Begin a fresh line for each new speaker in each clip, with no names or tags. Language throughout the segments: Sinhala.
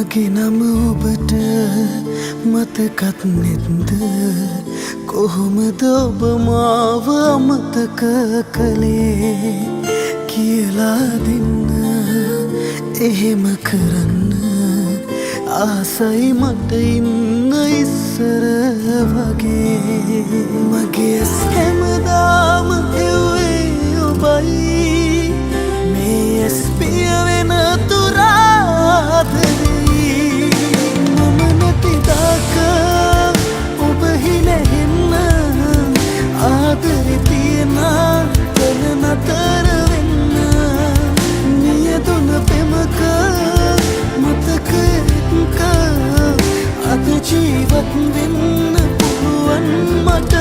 මගේ නම ඔබට මතකත් නැද්ද කොහොමද ඔබ මාව අමතක කළේ කියලා දෙන්න එහෙම කරන්න ආසයි මට ඉන්න ඉස්සර වගේ මගේ හැමදාම එව්වේ ඔබයි මේ ඇස් පිය වෙන තුරාදරේ මම නැති දාක ඔබ හිනහෙන්න ආදරේ තියෙන තන නතර වෙන්න නියදුන පෙමක මතකයක අද ජීවත් වෙන්න පුළුවන් මට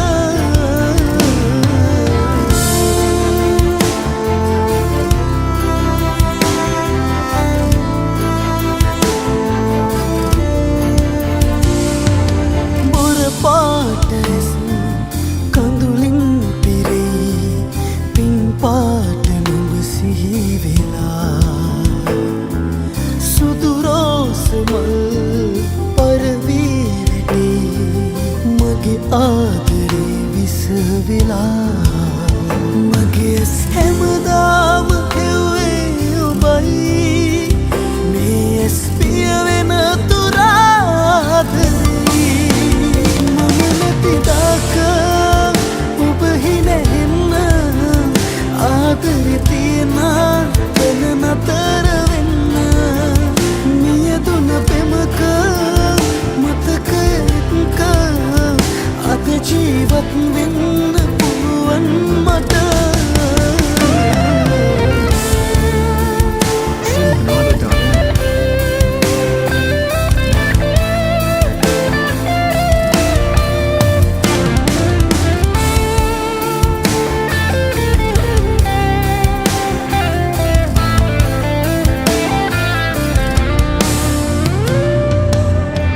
පාටස් කඳුලින් පිරෙයි පින් පාට නුඹ සිහි වෙලා සුදු රෝස මල් පරවී වැටේ මගේ ආදරේ විස වෙලා මගේ හැමදාම හෙව්වේ ඔබයි මේ ඇස් පිය වෙන තුරාදරේ ඔබ හිනහෙන්න ආදරේ තියෙන තන නතර වෙන්න නියදුන පෙමක මතකයක අද ජීවත් වෙන්න පුළුවන් මට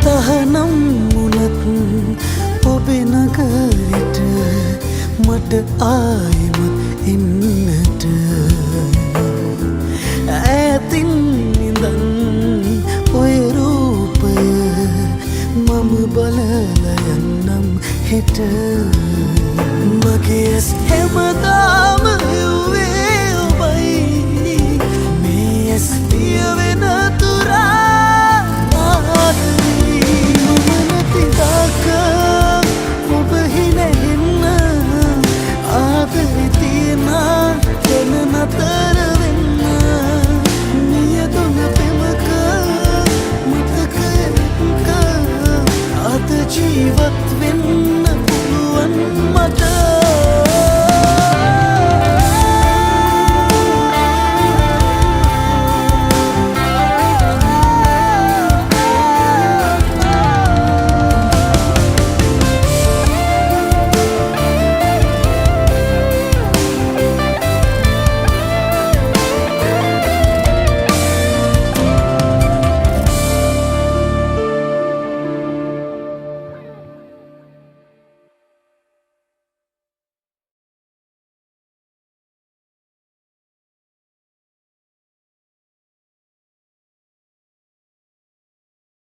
තහනම් මුලත් ඔබේ නගරෙට මට ආයෙමත් එන්නට ඈතින් ඉඳන් ඔය රූපය මම බලලා යන්නම් හෙට මගේ ඇස් හැමදාම හෙව්වේ ඔබයි මේ ඇස් පිය වෙන